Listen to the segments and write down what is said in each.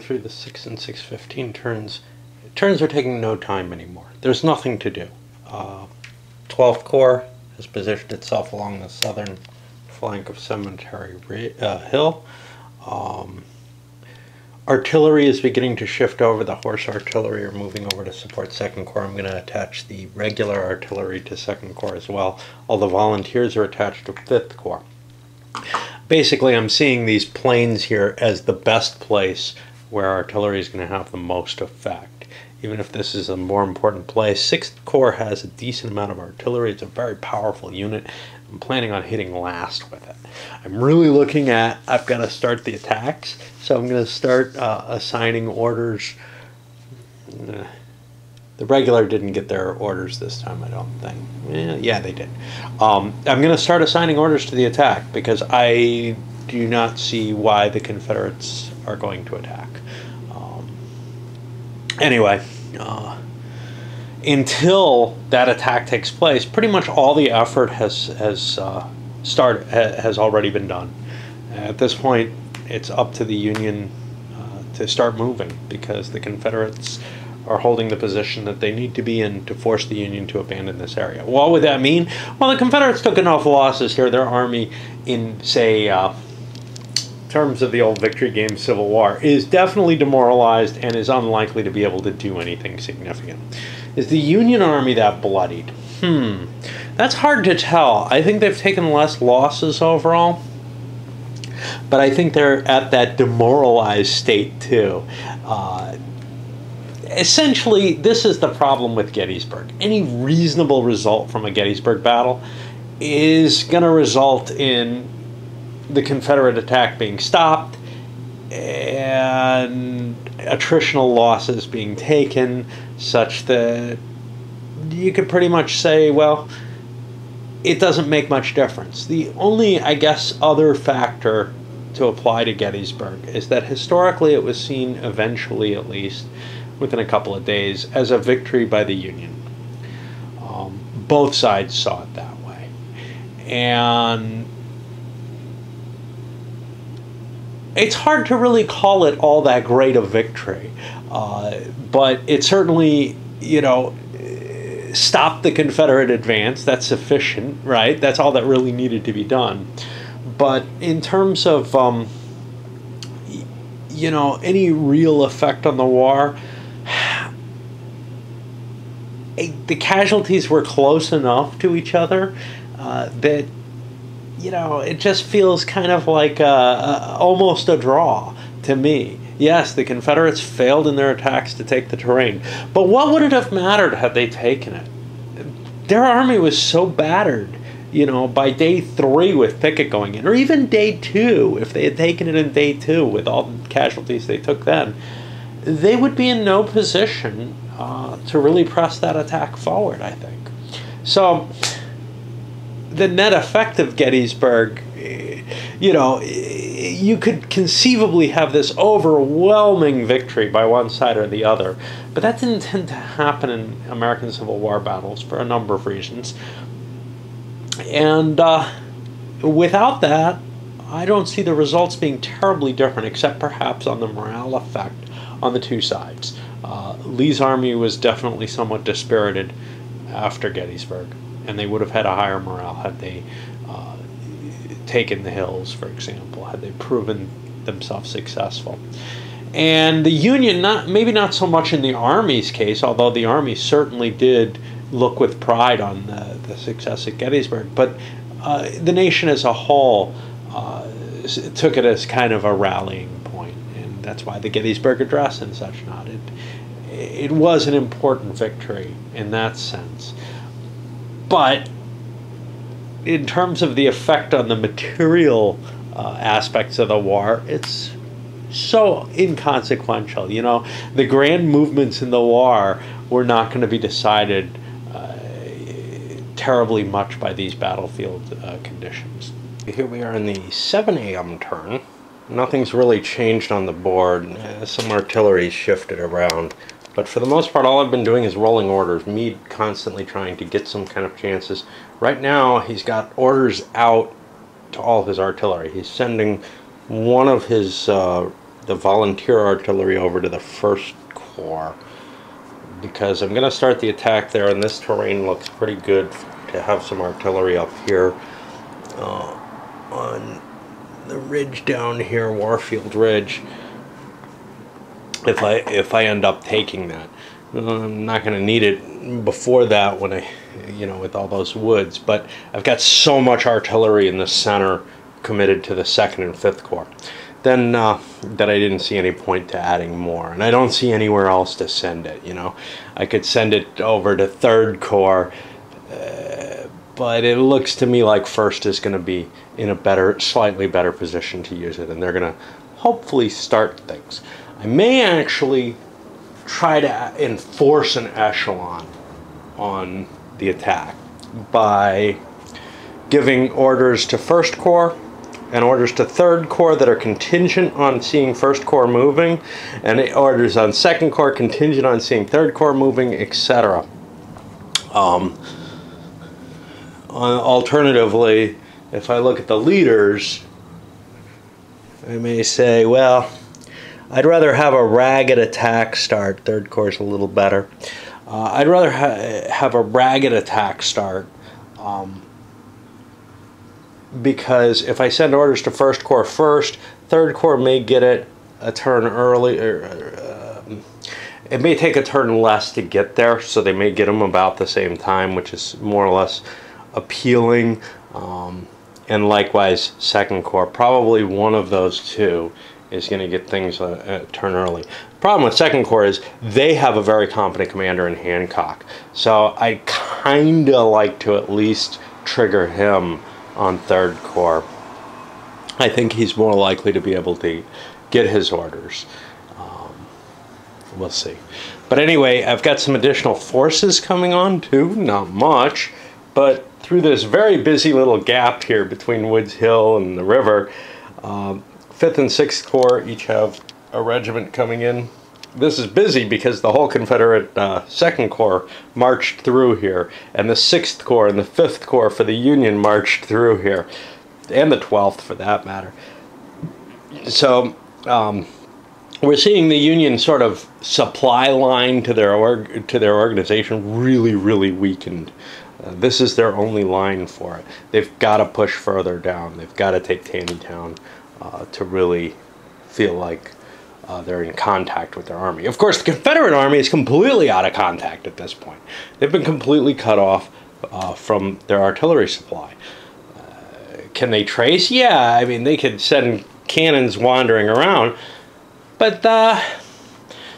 Through the 6 and 6:15 turns. Turns are taking no time anymore. There's nothing to do. 12th Corps has positioned itself along the southern flank of Cemetery Hill. Artillery is beginning to shift over. The horse artillery are moving over to support 2nd Corps. I'm going to attach the regular artillery to 2nd Corps as well. All the volunteers are attached to 5th Corps. Basically, I'm seeing these plains here as the best place where artillery is going to have the most effect. Even if this is a more important place, 6th Corps has a decent amount of artillery. It's a very powerful unit. I'm planning on hitting last with it. I'm really looking at, I've got to start the attacks, so I'm going to start assigning orders. The regular didn't get their orders this time, I don't think. Yeah, they did. I'm going to start assigning orders to the attack because I do not see why the Confederates are going to attack. Anyway, until that attack takes place, pretty much all the effort has already been done. At this point, it's up to the Union to start moving because the Confederates are holding the position that they need to be in to force the Union to abandon this area. What would that mean? Well, the Confederates took enough losses here. Their army in, say, terms of the old victory game Civil War, is definitely demoralized and is unlikely to be able to do anything significant. Is the Union Army that bloodied? That's hard to tell. I think they've taken less losses overall, but I think they're at that demoralized state too. Essentially, this is the problem with Gettysburg. Any reasonable result from a Gettysburg battle is going to result in the Confederate attack being stopped and attritional losses being taken such that you could pretty much say, well, it doesn't make much difference. The only, I guess, other factor to apply to Gettysburg is that historically it was seen, eventually at least, within a couple of days, as a victory by the Union. Both sides saw it that way. And it's hard to really call it all that great a victory, but it certainly, stopped the Confederate advance. That's sufficient, right? That's all that really needed to be done. But in terms of, any real effect on the war, the casualties were close enough to each other that it just feels kind of like almost a draw to me. Yes, the Confederates failed in their attacks to take the terrain, but what would it have mattered had they taken it? Their army was so battered, by day 3 with Pickett going in, or even day 2, if they had taken it in day 2 with all the casualties they took then, they would be in no position to really press that attack forward, I think. So the net effect of Gettysburg, you could conceivably have this overwhelming victory by one side or the other, but that didn't tend to happen in American Civil War battles for a number of reasons. And without that, I don't see the results being terribly different, except perhaps on the morale effect on the two sides. Lee's army was definitely somewhat dispirited after Gettysburg, and they would have had a higher morale had they taken the hills, for example, had they proven themselves successful. And the Union, maybe not so much in the Army's case, although the Army certainly did look with pride on the success at Gettysburg, but the nation as a whole took it as kind of a rallying point, and that's why the Gettysburg Address and such not. It was an important victory in that sense. But in terms of the effect on the material aspects of the war, it's so inconsequential. The grand movements in the war were not going to be decided terribly much by these battlefield conditions. Here we are in the 7 a.m. turn. Nothing's really changed on the board. Some artillery shifted around. But for the most part, all I've been doing is rolling orders. Meade constantly trying to get some kind of chances. Right now, he's got orders out to all of his artillery. He's sending one of his the volunteer artillery over to the 1st Corps, because I'm going to start the attack there, and this terrain looks pretty good to have some artillery up here on the ridge down here, Warfield Ridge. If I end up taking that, I'm not going to need it before that when I, with all those woods. But I've got so much artillery in the center committed to the 2nd and 5th Corps, then that I didn't see any point to adding more, and I don't see anywhere else to send it. I could send it over to 3rd Corps, but it looks to me like 1st is going to be in a slightly better position to use it, and they're going to hopefully start things. I may actually try to enforce an echelon on the attack by giving orders to 1st Corps and orders to 3rd Corps that are contingent on seeing 1st Corps moving, and orders on 2nd Corps contingent on seeing 3rd Corps moving, etc. Alternatively, if I look at the leaders, I may say, well, I'd rather have a ragged attack start. 3rd Corps is a little better. I'd rather have a ragged attack start, because if I send orders to 1st Corps first, 3rd Corps may get it a turn early, it may take a turn less to get there, so they may get them about the same time, which is more or less appealing. And likewise, 2nd Corps, probably one of those two is going to get things a turn early. The problem with 2nd Corps is they have a very competent commander in Hancock, so I kind of like to at least trigger him on 3rd Corps. I think he's more likely to be able to get his orders. We'll see. But anyway, I've got some additional forces coming on too, not much, but through this very busy little gap here between Woods Hill and the river, 5th and 6th Corps each have a regiment coming in. This is busy because the whole Confederate 2nd Corps marched through here, and the 6th Corps and the 5th Corps for the Union marched through here, and the 12th for that matter. So we're seeing the Union sort of supply line to their organization really, really weakened. This is their only line for it. They've got to push further down. They've got to take Taneytown to really feel like they're in contact with their army. Of course, the Confederate army is completely out of contact at this point. They've been completely cut off from their artillery supply. Can they trace? Yeah, I mean, they could send cannons wandering around. But,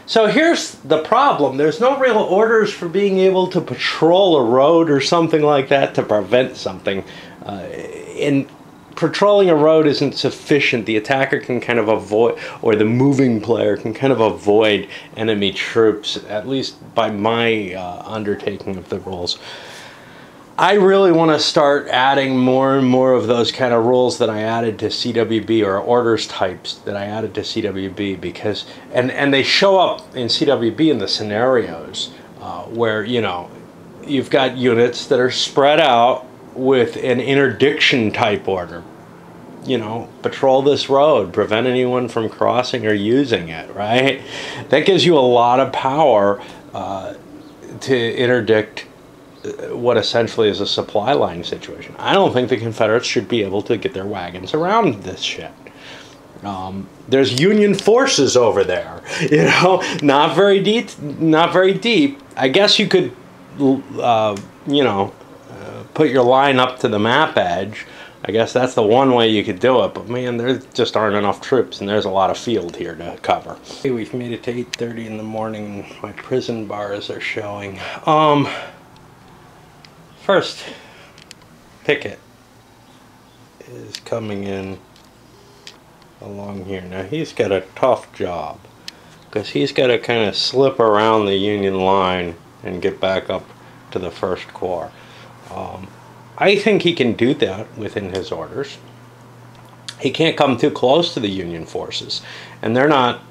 so here's the problem. There's no real orders for being able to patrol a road or something like that to prevent something. And patrolling a road isn't sufficient. The attacker can kind of avoid, or the moving player can kind of avoid enemy troops, at least by my undertaking of the rules. I really want to start adding more and more of those kind of rules that I added to CWB, or orders types that I added to CWB, because, and they show up in CWB in the scenarios where, you've got units that are spread out with an interdiction type order. Patrol this road, prevent anyone from crossing or using it, right? That gives you a lot of power to interdict what essentially is a supply line situation. I don't think the Confederates should be able to get their wagons around this shit. There's Union forces over there, not very deep. Not very deep. I guess you could, put your line up to the map edge. I guess that's the one way you could do it. But man, there just aren't enough troops, and there's a lot of field here to cover. Okay, we've made it to 8:30 in the morning. My prison bars are showing. First, Pickett is coming in along here. Now he's got a tough job, because he's got to kind of slip around the Union line and get back up to the 1st Corps. I think he can do that within his orders. He can't come too close to the Union forces, and they're not,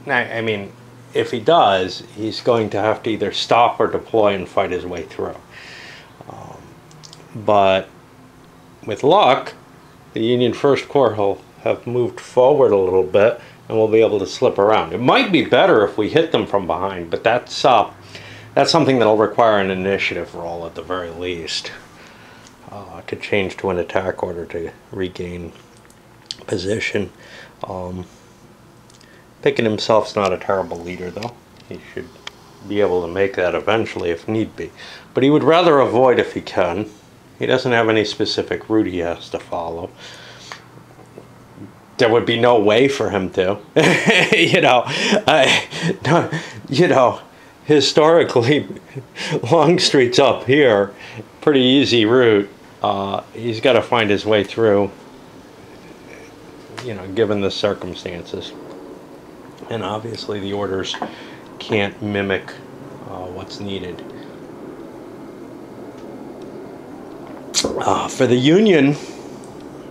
I mean, if he does, he's going to have to either stop or deploy and fight his way through. But with luck, the Union 1st Corps will have moved forward a little bit and we'll be able to slip around. It might be better if we hit them from behind, but that's something that'll require an initiative roll at the very least, to change to an attack order to regain position. Picking himself's not a terrible leader, though. He should be able to make that eventually if need be. But he would rather avoid if he can. He doesn't have any specific route he has to follow. There would be no way for him to. Historically, Longstreet's up here. Pretty easy route. He's got to find his way through, given the circumstances. And obviously the orders can't mimic what's needed. For the Union,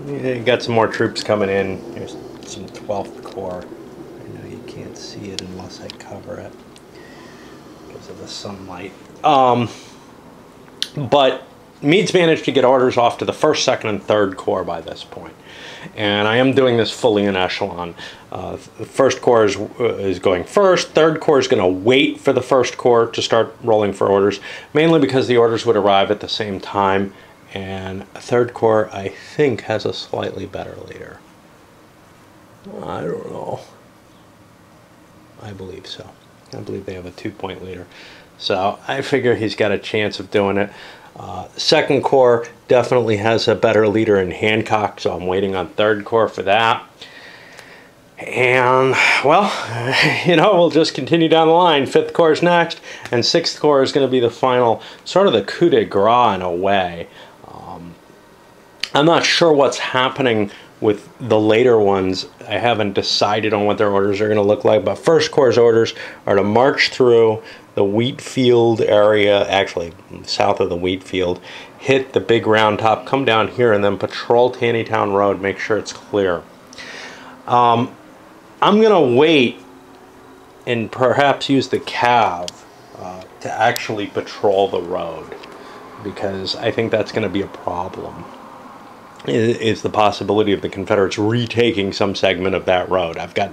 you got some more troops coming in. There's some 12th Corps. I know you can't see it unless I cover it because of the sunlight. But Meade's managed to get orders off to the 1st, 2nd, and 3rd Corps by this point. And I am doing this fully in echelon. The 1st Corps is going first. 3rd Corps is going to wait for the 1st Corps to start rolling for orders, mainly because the orders would arrive at the same time. And 3rd Corps, I think, has a slightly better leader. I don't know. I believe so. I believe they have a 2-point leader. So I figure he's got a chance of doing it. 2nd Corps definitely has a better leader in Hancock, so I'm waiting on 3rd Corps for that. And, well, we'll just continue down the line. 5th Corps is next, and 6th Corps is going to be the final, sort of the coup de grace in a way. I'm not sure what's happening with the later ones. I haven't decided on what their orders are going to look like, but 1st Corps' orders are to march through the wheat field area, actually south of the wheat field, hit the big round top, come down here, and then patrol Taneytown Road, make sure it's clear. I'm going to wait and perhaps use the Cav to actually patrol the road, because I think that's going to be a problem. Is the possibility of the Confederates retaking some segment of that road. I've got,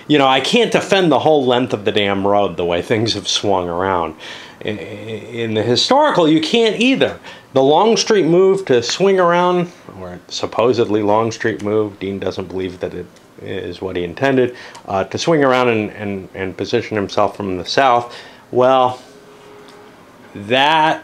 I can't defend the whole length of the damn road the way things have swung around. In the historical, you can't either. The Longstreet move to swing around, or supposedly Longstreet move, Dean doesn't believe that it is what he intended, to swing around and position himself from the south, well, that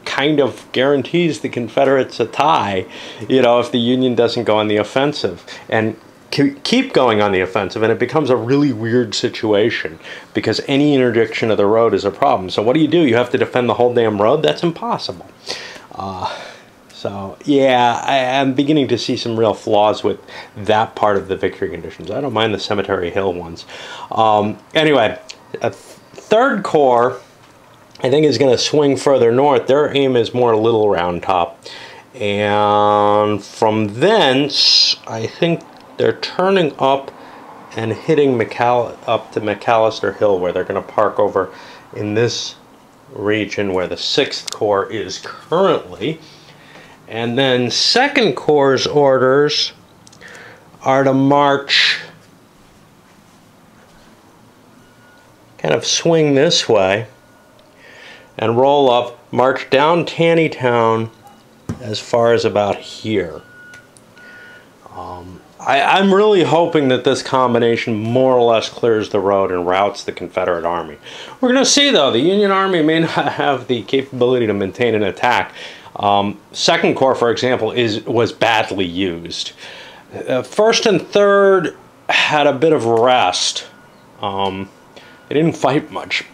kind of guarantees the Confederates a tie, if the Union doesn't go on the offensive and keep going on the offensive, and it becomes a really weird situation because any interdiction of the road is a problem. So what do? You have to defend the whole damn road? That's impossible. So yeah, I'm beginning to see some real flaws with that part of the victory conditions. I don't mind the Cemetery Hill ones. Anyway, 3rd Corps, I think, is going to swing further north. Their aim is more Little Round Top. And from thence, I think they're turning up and hitting up to McAllister Hill, where they're going to park over in this region where the 6th Corps is currently. And then 2nd Corps' orders are to march, kind of swing this way, and roll up, march down Taneytown as far as about here. I'm really hoping that this combination more or less clears the road and routes the Confederate Army. We're going to see, though, the Union Army may not have the capability to maintain an attack. 2nd Corps, for example, was badly used. 1st and 3rd had a bit of rest. They didn't fight much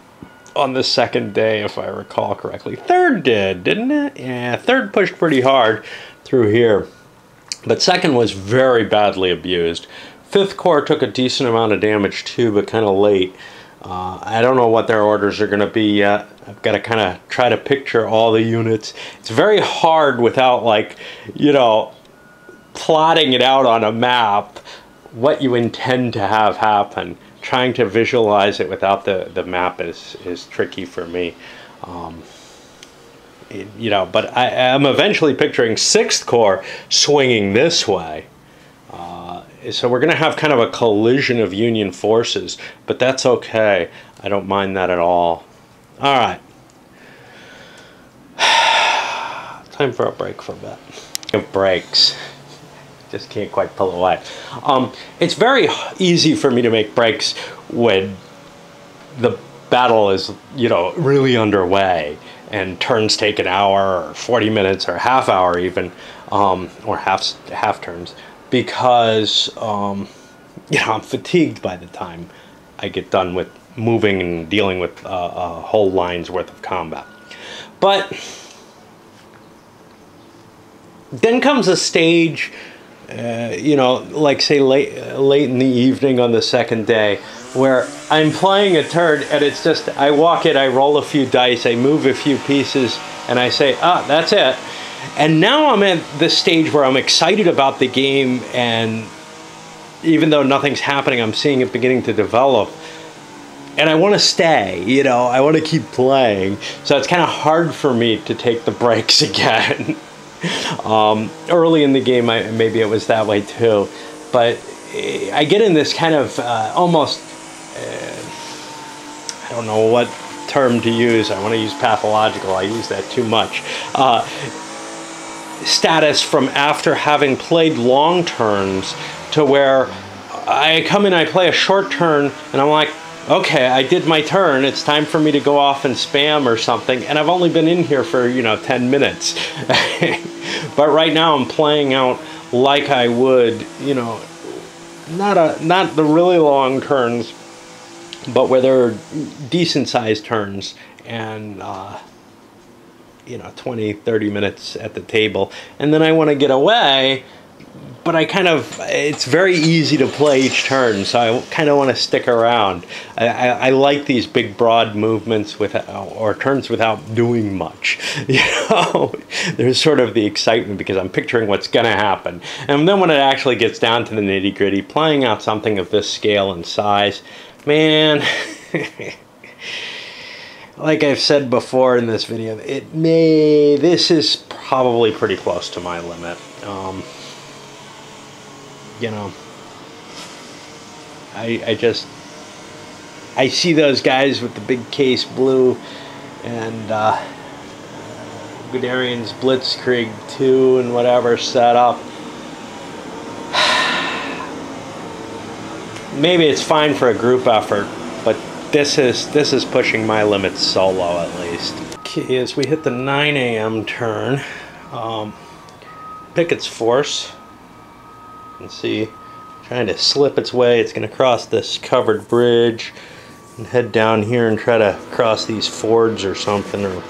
on the 2nd day, if I recall correctly. 3rd did, didn't it? Yeah, 3rd pushed pretty hard through here. But 2nd was very badly abused. 5th Corps took a decent amount of damage too, but kind of late. I don't know what their orders are going to be yet. I've got to kind of try to picture all the units. It's very hard without, plotting it out on a map, what you intend to have happen. Trying to visualize it without the map is tricky for me. But I am eventually picturing 6th Corps swinging this way. So we're going to have kind of a collision of Union forces, but that's okay. I don't mind that at all. All right. Time for a break for a bit. It breaks. Just can't quite pull away. It's very easy for me to make breaks when the battle is, you know, really underway and turns take an hour or 40 minutes or half hour even, or half turns, because you know, I'm fatigued by the time I get done with moving and dealing with a whole line's worth of combat. But then comes a stage, you know, like say late in the evening on the second day, where I'm playing a turn and it's just, I walk it, I roll a few dice, I move a few pieces, and I say, ah, that's it. And now I'm at the stage where I'm excited about the game, and even though nothing's happening, I'm seeing it beginning to develop. And I want to stay, you know, I want to keep playing. So it's kind of hard for me to take the breaks again. Early in the game, maybe it was that way too. But I get in this kind of almost, I don't know what term to use. I want to use pathological. I use that too much. Status from after having played long turns to where I come in, I play a short turn, and I'm like, okay, I did my turn. It's time for me to go off and spam or something. And I've only been in here for, you know, 10 minutes. But right now I'm playing out like I would, you know, not the really long turns, but where there are decent sized turns and, you know, 20, 30 minutes at the table. And then I want to get away, but I kind of, it's very easy to play each turn, so I kind of want to stick around. I like these big, broad movements with, or turns without doing much. You know, there's sort of the excitement because I'm picturing what's going to happen. And then when it actually gets down to the nitty-gritty, playing out something of this scale and size, man, like I've said before in this video, this is probably pretty close to my limit. You know, I see those guys with the big case blue and Guderian's Blitzkrieg 2 and whatever set up. Maybe it's fine for a group effort, but this is pushing my limits solo at least. Okay, as we hit the 9 a.m. turn, Pickett's force. And see, trying to slip its way. It's going to cross this covered bridge and head down here and try to cross these fords or something, or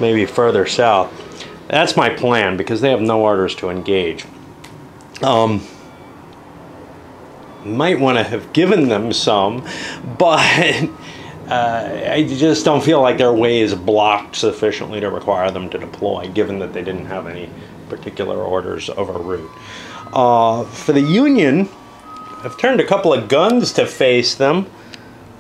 maybe further south. That's my plan because they have no orders to engage. Might want to have given them some, but I just don't feel like their way is blocked sufficiently to require them to deploy, given that they didn't have any particular orders over route. For the Union, I've turned a couple of guns to face them.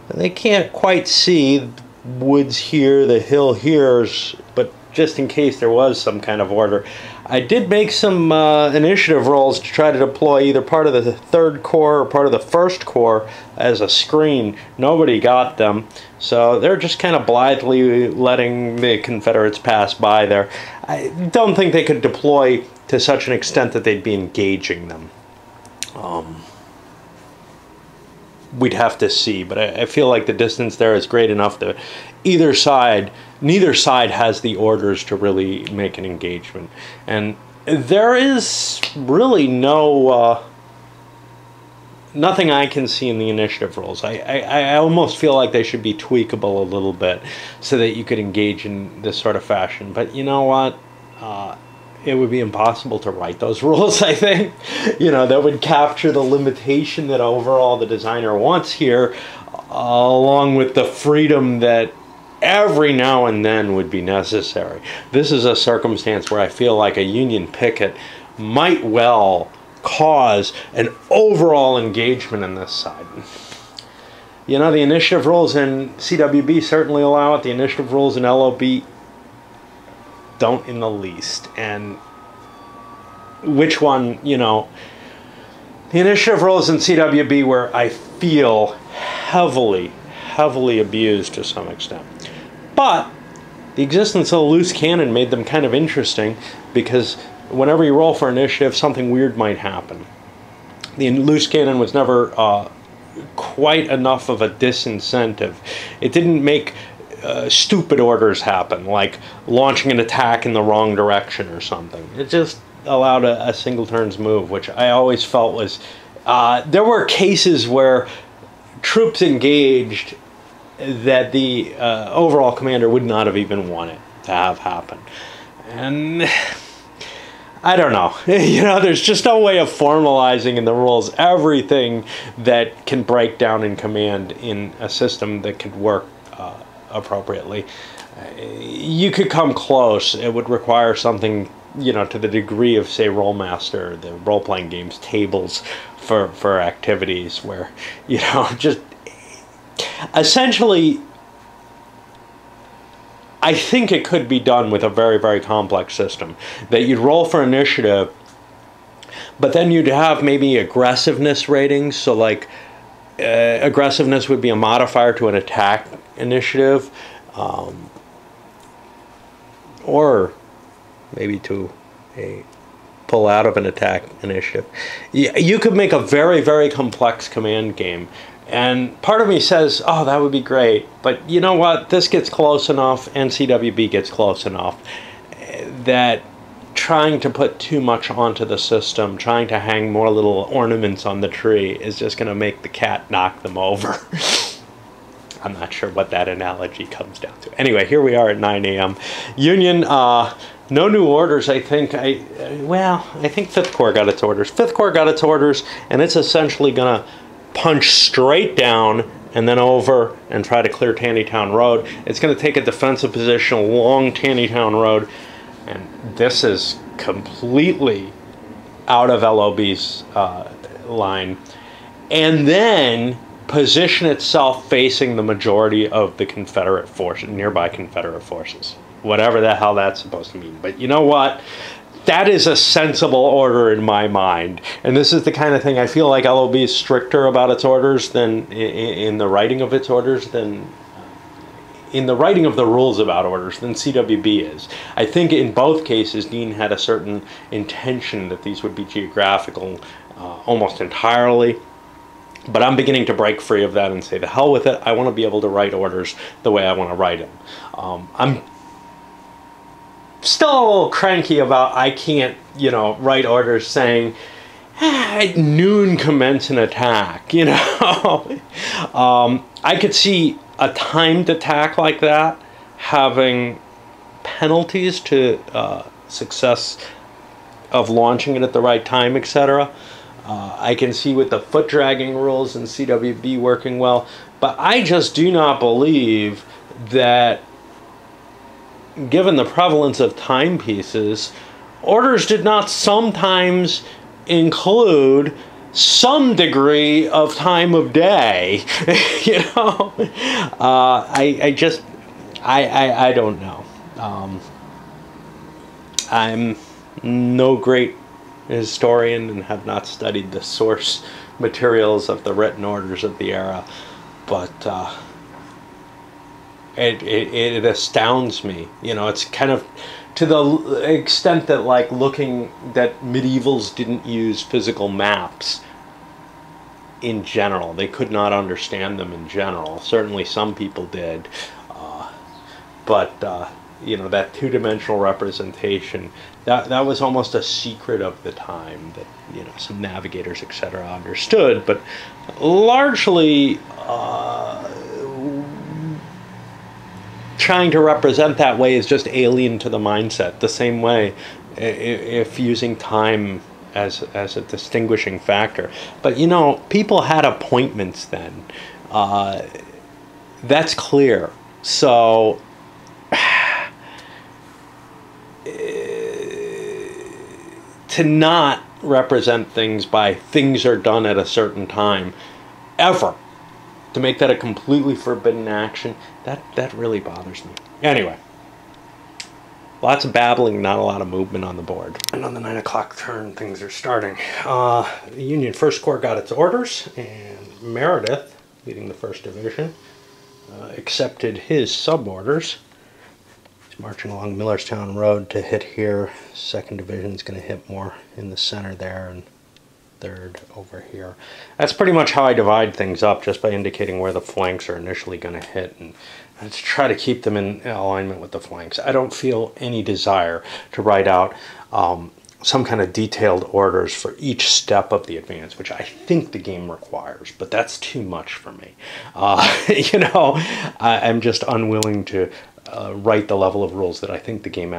They can't quite see the woods here, the hill here, but just in case there was some kind of order. I did make some initiative rolls to try to deploy either part of the 3rd Corps or part of the 1st Corps as a screen. Nobody got them, so they're just kind of blithely letting the Confederates pass by there. I don't think they could deploy to such an extent that they'd be engaging them. We'd have to see, but I feel like the distance there is great enough that neither side has the orders to really make an engagement. And there is really nothing I can see in the initiative rolls. I almost feel like they should be tweakable a little bit so that you could engage in this sort of fashion. But you know what? It would be impossible to write those rules, I think. You know, that would capture the limitation that overall the designer wants here, along with the freedom that every now and then would be necessary. This is a circumstance where I feel like a Union picket might well cause an overall engagement in this side. You know, the initiative rules in CWB certainly allow it. The initiative rules in LOB don't in the least. And which one, you know, The initiative rules in CWB were, I feel, heavily abused to some extent. But the existence of a loose cannon made them kind of interesting, because whenever you roll for initiative, something weird might happen. The loose cannon was never quite enough of a disincentive. It didn't make stupid orders happen, like launching an attack in the wrong direction or something. It just allowed a single turn's move, which I always felt was... there were cases where troops engaged that the overall commander would not have even wanted to have happen. And I don't know. You know, there's just no way of formalizing in the rules everything that can break down in command in a system that could work appropriately. You could come close. It would require something, you know, to the degree of, say, Rollmaster, the role-playing games tables for activities where, you know, just essentially, I think it could be done with a very complex system. That you'd roll for initiative, but then you'd have maybe aggressiveness ratings. So like aggressiveness would be a modifier to an attack initiative, or maybe to a pull out of an attack initiative. You could make a very complex command game. And part of me says, oh, that would be great. But you know what? This gets close enough, and CWB gets close enough, that trying to put too much onto the system, trying to hang more little ornaments on the tree, is just going to make the cat knock them over. I'm not sure what that analogy comes down to. Anyway, here we are at 9 a.m. Union, no new orders, I think. I think 5th Corps got its orders. 5th Corps got its orders, and it's essentially going to punch straight down and then over and try to clear Taneytown Road. It's going to take a defensive position along Taneytown Road, and this is completely out of LOB's line. And then position itself facing the majority of the Confederate forces, nearby Confederate forces. Whatever the hell that's supposed to mean. But you know what? That is a sensible order in my mind. And this is the kind of thing I feel like LOB is stricter about its orders than in the writing of its orders than in the writing of the rules about orders than CWB is. I think in both cases Dean had a certain intention that these would be geographical almost entirely. But I'm beginning to break free of that and say, the hell with it. I want to be able to write orders the way I want to write them. I'm still a little cranky about I can't, you know, write orders saying, at noon commence an attack, you know. I could see a timed attack like that having penalties to success of launching it at the right time, etc. I can see with the foot dragging rules in CWB working well, but I just do not believe that, given the prevalence of timepieces, orders did not sometimes include some degree of time of day. You know, I don't know. I'm no great historian and have not studied the source materials of the written orders of the era, but it astounds me. You know, it's kind of to the extent that, like, looking that medievals didn't use physical maps in general. They could not understand them in general. Certainly some people did, but you know, that two-dimensional representation, that was almost a secret of the time that, you know, some navigators, etc., understood, but largely trying to represent that way is just alien to the mindset. The same way if using time as a distinguishing factor. But, you know, people had appointments then. That's clear. So to not represent things by things are done at a certain time, ever, to make that a completely forbidden action, that really bothers me. Anyway, Lots of babbling, not a lot of movement on the board. And on the 9 o'clock turn, things are starting. The Union First Corps got its orders, and Meredith, leading the 1st Division, accepted his sub-orders. He's marching along Millerstown Road to hit here. 2nd Division's going to hit more in the center there, and 3rd over here. That's pretty much how I divide things up, just by indicating where the flanks are initially going to hit, and to try to keep them in alignment with the flanks. I don't feel any desire to write out some kind of detailed orders for each step of the advance, which I think the game requires, but that's too much for me. You know, I'm just unwilling to write the level of rules that I think the game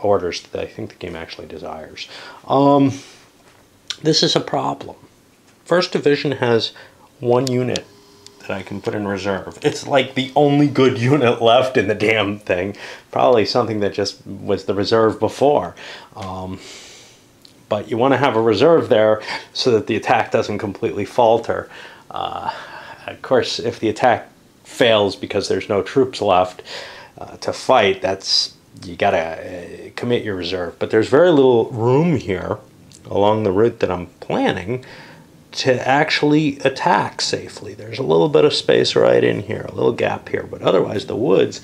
orders that I think the game actually desires. This is a problem. 1st Division has 1 unit that I can put in reserve. It's like the only good unit left in the damn thing. Probably something that just was the reserve before. But you want to have a reserve there so that the attack doesn't completely falter. Of course, if the attack fails because there's no troops left to fight, you gotta commit your reserve. But there's very little room here along the route that I'm planning to actually attack safely. There's a little bit of space right in here, a little gap here, but otherwise the woods,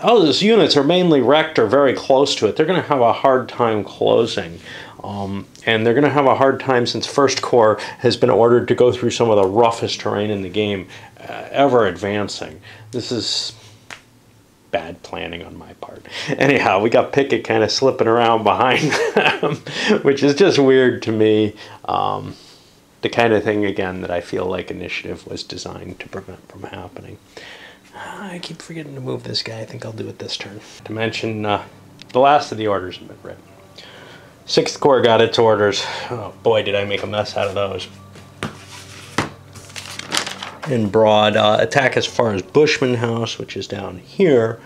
those units are mainly wrecked or very close to it. They're going to have a hard time closing. And they're going to have a hard time since 1st Corps has been ordered to go through some of the roughest terrain in the game, ever advancing. This is bad planning on my part. Anyhow, we got Pickett kind of slipping around behind them, which is just weird to me. The kind of thing, again, that I feel like initiative was designed to prevent from happening. I keep forgetting to move this guy. I think I'll do it this turn. To mention, the last of the orders have been written. 6th Corps got its orders. Oh boy, did I make a mess out of those. In broad, attack as far as Bushman House, which is down here.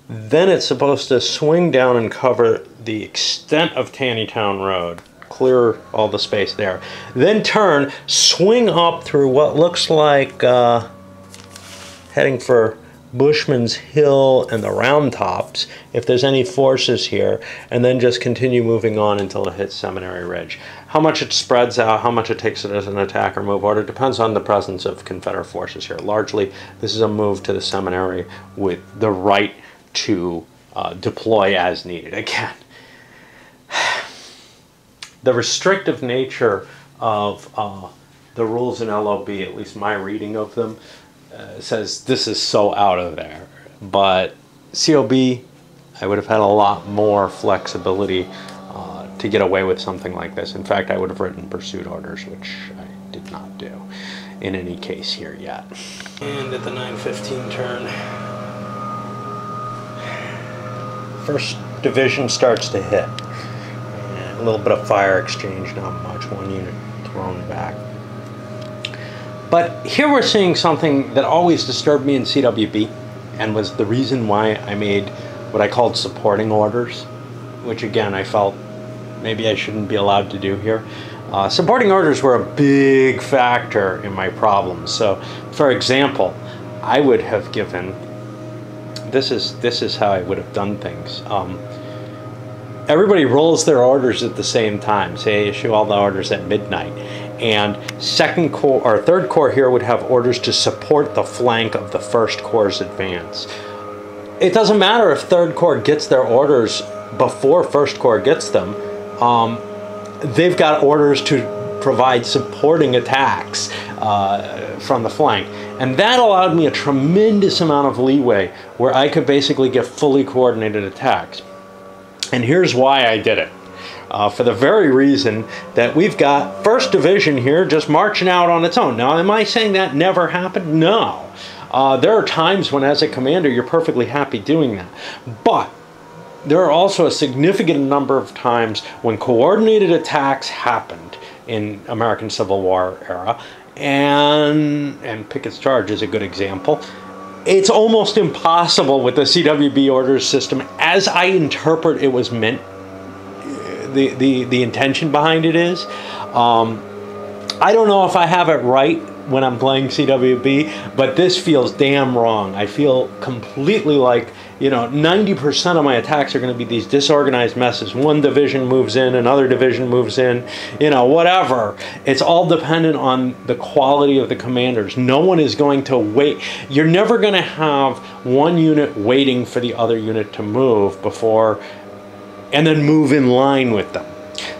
Then it's supposed to swing down and cover the extent of Taneytown Road. Clear all the space there. Then turn, swing up through what looks like heading for Bushman's Hill and the Round Tops, if there's any forces here, and then just continue moving on until it hits Seminary Ridge. How much it spreads out, how much it takes it as an attack or move order, depends on the presence of Confederate forces here. Largely, this is a move to the Seminary with the right to deploy as needed. Again, the restrictive nature of the rules in LOB, at least my reading of them, says this is so out of there. But COB, I would have had a lot more flexibility to get away with something like this. In fact, I would have written pursuit orders, which I did not do in any case here yet. And at the 9:15 turn, 1st Division starts to hit. And a little bit of fire exchange, not much, 1 unit thrown back. But here we're seeing something that always disturbed me in CWB and was the reason why I made what I called supporting orders, which again I felt maybe I shouldn't be allowed to do here. Supporting orders were a big factor in my problems. So, for example, I would have given, this is how I would have done things. Everybody rolls their orders at the same time. Say I issue all the orders at midnight. And 2nd Corps or 3rd Corps here would have orders to support the flank of the 1st Corps' advance. It doesn't matter if 3rd Corps gets their orders before 1st Corps gets them. They've got orders to provide supporting attacks from the flank. And that allowed me a tremendous amount of leeway where I could basically get fully coordinated attacks. And here's why I did it. For the very reason that we've got 1st Division here just marching out on its own. Now, am I saying that never happened? No. There are times when, as a commander, you're perfectly happy doing that. But there are also a significant number of times when coordinated attacks happened in American Civil War era, and Pickett's Charge is a good example. It's almost impossible with the CWB orders system, as I interpret it was meant, the intention behind it is. I don't know if I have it right when I'm playing CWB, but this feels damn wrong. I feel completely like, you know, 90% of my attacks are going to be these disorganized messes. One division moves in, another division moves in, you know, whatever. It's all dependent on the quality of the commanders. No one is going to wait. You're never going to have one unit waiting for the other unit to move before, and then move in line with them.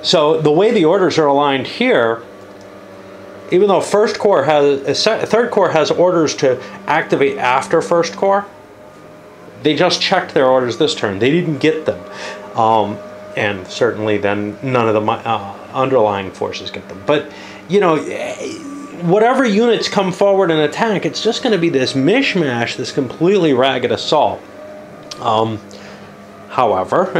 So the way the orders are aligned here, even though Third Corps has orders to activate after First Corps, they just checked their orders this turn. They didn't get them. And certainly then none of the underlying forces get them. But, you know, whatever units come forward and attack, it's just going to be this mishmash, this completely ragged assault. However,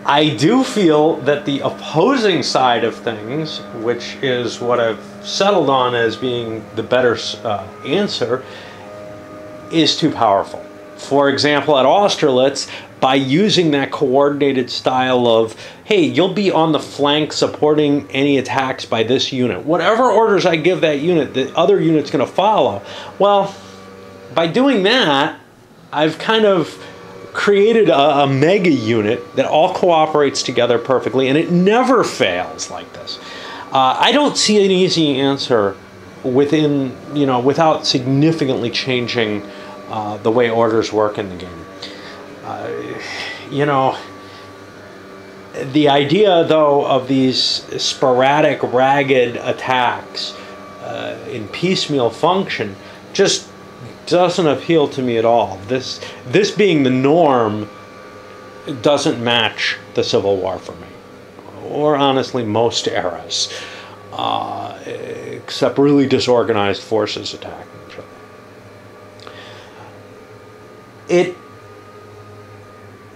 I do feel that the opposing side of things, which is what I've settled on as being the better answer, is too powerful. For example, at Austerlitz, by using that coordinated style of, hey, you'll be on the flank supporting any attacks by this unit. Whatever orders I give that unit, the other unit's going to follow. Well, by doing that, I've kind of created a mega unit that all cooperates together perfectly, and it never fails like this. I don't see an easy answer within, you know, without significantly changing the way orders work in the game. You know, the idea, though, of these sporadic, ragged attacks in piecemeal function just doesn't appeal to me at all. This being the norm doesn't match the Civil War for me, or honestly most eras, except really disorganized forces attacking each other. It,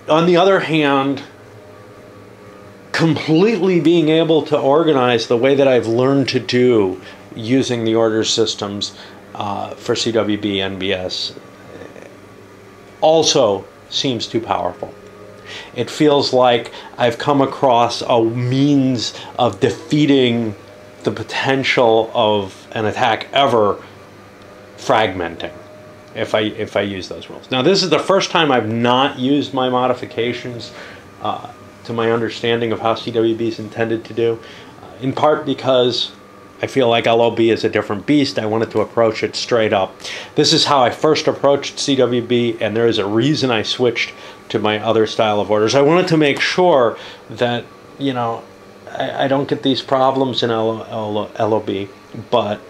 on the other hand, completely being able to organize the way that I've learned to do using the order systems for CWB, NBS, also seems too powerful. It feels like I've come across a means of defeating the potential of an attack ever fragmenting if I use those rules. Now, this is the first time I've not used my modifications to my understanding of how CWB is intended to do, in part because I feel like LOB is a different beast. I wanted to approach it straight up. This is how I first approached CWB, and there is a reason I switched to my other style of orders. I wanted to make sure that, you know, I don't get these problems in LOB, but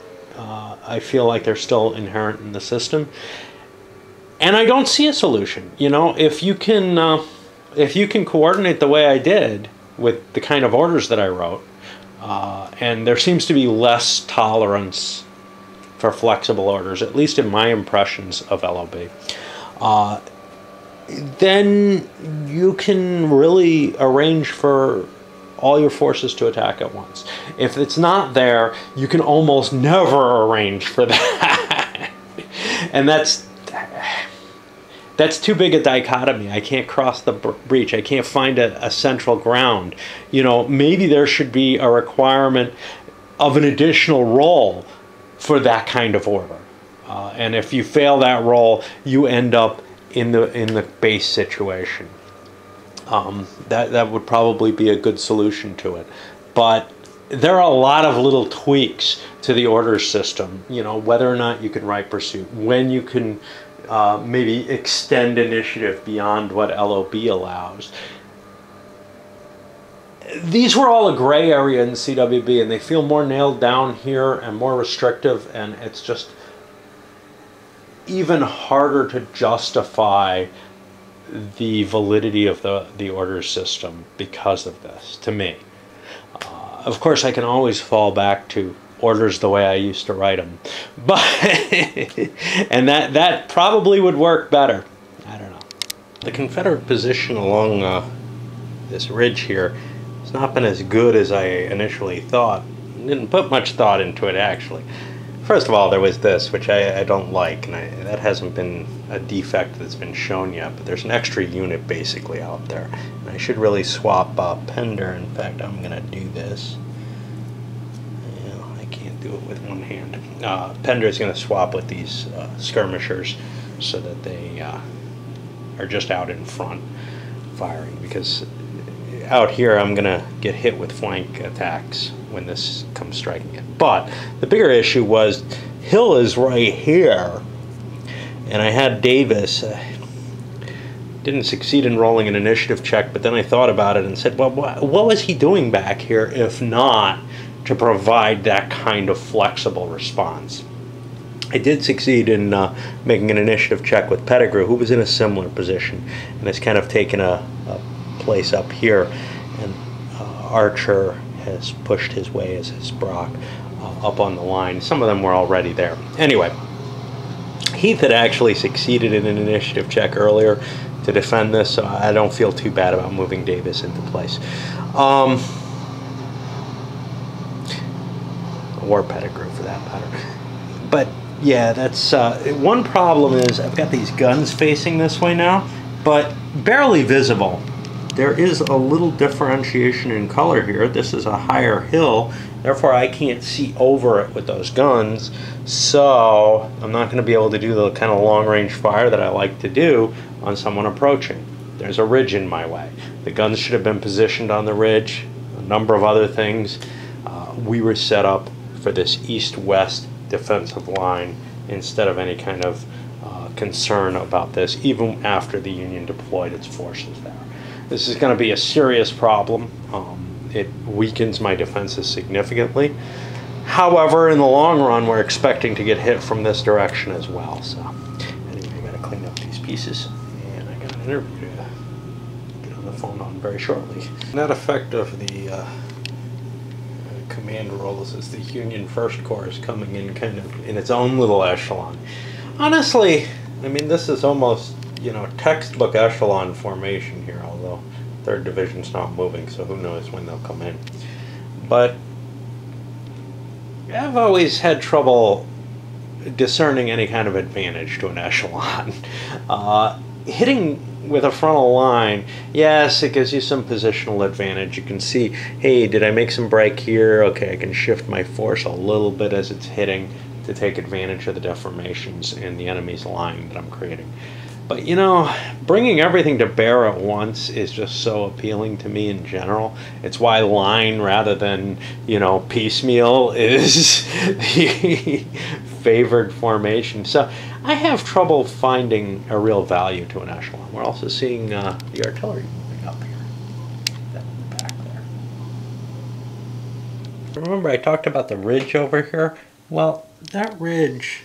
I feel like they're still inherent in the system. And I don't see a solution. You know, if you can coordinate the way I did with the kind of orders that I wrote, and there seems to be less tolerance for flexible orders, at least in my impressions of LOB, then you can really arrange for all your forces to attack at once. If it's not there, you can almost never arrange for that. And that's too big a dichotomy. I can't cross the breach. I can't find a central ground. You know, maybe there should be a requirement of an additional roll for that kind of order. And if you fail that roll, you end up in the base situation. That would probably be a good solution to it. But there are a lot of little tweaks to the order system. You know, whether or not you can write pursuit, when you can maybe extend initiative beyond what LOB allows. These were all a gray area in CWB, and they feel more nailed down here and more restrictive, and it's just even harder to justify the validity of the order system because of this, to me. Of course, I can always fall back to orders the way I used to write them, but and that probably would work better. I don't know. The Confederate position along this ridge here has not been as good as I initially thought. Didn't put much thought into it, actually. First of all, there was this, which I don't like, and that hasn't been a defect that's been shown yet, but there's an extra unit basically out there, and I should really swap Pender. In fact, I'm going to do this. do it with one hand. Pender's going to swap with these skirmishers so that they are just out in front firing, because out here I'm going to get hit with flank attacks when this comes striking it. But the bigger issue was Hill is right here, and I had Davis. Didn't succeed in rolling an initiative check, but then I thought about it and said, well, what was he doing back here if not to provide that kind of flexible response? I did succeed in making an initiative check with Pettigrew, who was in a similar position and has kind of taken a place up here, and Archer has pushed his way as his Brock up on the line. Some of them were already there. Anyway, Heath had actually succeeded in an initiative check earlier to defend this, so I don't feel too bad about moving Davis into place. Or Pettigrew, for that matter. But yeah, that's one problem is I've got these guns facing this way now, but barely visible. There is a little differentiation in color here. This is a higher hill, therefore I can't see over it with those guns, so I'm not going to be able to do the kind of long-range fire that I like to do on someone approaching. There's a ridge in my way. The guns should have been positioned on the ridge, a number of other things. We were set up for this east-west defensive line instead of any kind of concern about this, even after the Union deployed its forces there. This is going to be a serious problem. It weakens my defenses significantly. However, in the long run, we're expecting to get hit from this direction as well. So anyway, I got to clean up these pieces, and I got an interview to get on the phone on very shortly. Net effect of the command roles is the Union First Corps is coming in kind of in its own little echelon. Honestly, I mean, this is almost, you know, textbook echelon formation here, although 3rd Division's not moving, so who knows when they'll come in. But I've always had trouble discerning any kind of advantage to an echelon. Hitting with a frontal line, yes, it gives you some positional advantage. You can see, hey, did I make some break here? Okay, I can shift my force a little bit as it's hitting to take advantage of the deformations in the enemy's line that I'm creating. But, you know, bringing everything to bear at once is just so appealing to me in general. It's why line rather than, you know, piecemeal is the favored formation. So I have trouble finding a real value to an echelon. We're also seeing the artillery moving up here. That in the back there. Remember I talked about the ridge over here? Well, that ridge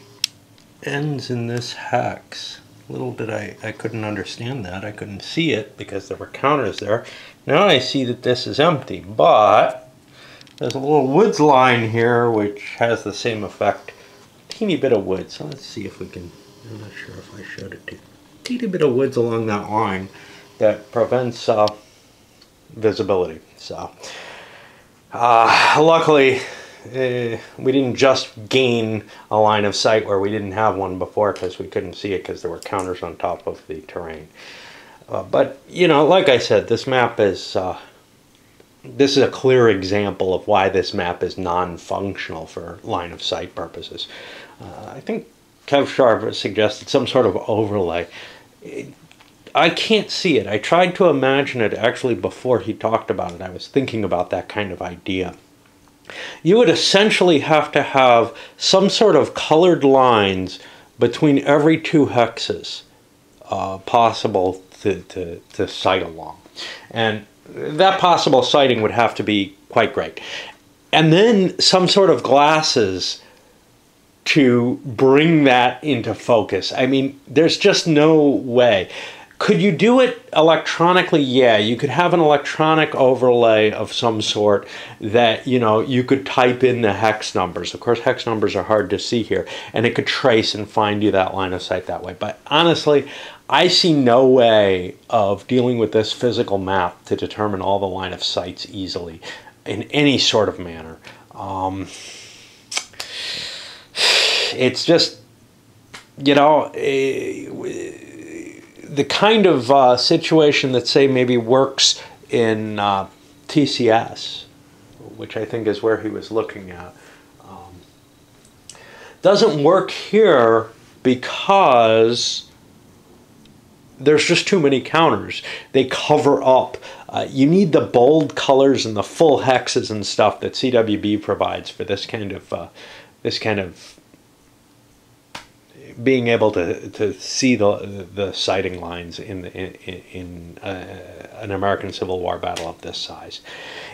ends in this hex. Little did I couldn't understand that. I couldn't see it because there were counters there. Now I see that this is empty, but there's a little woods line here which has the same effect. Teeny bit of wood, so let's see if we can, I'm not sure if I showed it to you. Teeny bit of woods along that line that prevents visibility. So luckily we didn't just gain a line of sight where we didn't have one before because we couldn't see it because there were counters on top of the terrain. But, you know, like I said, this map is, this is a clear example of why this map is non-functional for line of sight purposes. I think Kev Sharp suggested some sort of overlay. I can't see it. I tried to imagine it actually before he talked about it. I was thinking about that kind of idea. You would essentially have to have some sort of colored lines between every 2 hexes possible to sight along. And that possible sighting would have to be quite great. And then some sort of glasses to bring that into focus. I mean, there's just no way. Could you do it electronically? Yeah, you could have an electronic overlay of some sort that, you know, you could type in the hex numbers. Of course, hex numbers are hard to see here, and it could trace and find you that line of sight that way. But honestly, I see no way of dealing with this physical map to determine all the line of sights easily in any sort of manner. It's just, you know, the kind of situation that, say, maybe works in TCS, which I think is where he was looking at. Doesn't work here because there's just too many counters. They cover up. You need the bold colors and the full hexes and stuff that CWB provides for this kind of being able to see the sighting lines in an American Civil War battle of this size.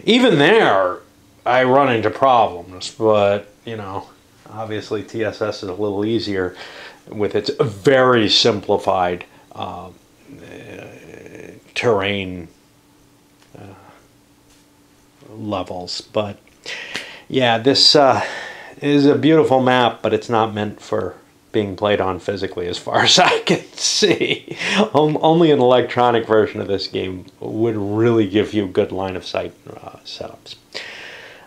Even there, I run into problems, but you know, obviously TSS is a little easier with its very simplified terrain levels. But yeah, this is a beautiful map, but it's not meant for being played on physically as far as I can see. Only an electronic version of this game would really give you good line of sight setups.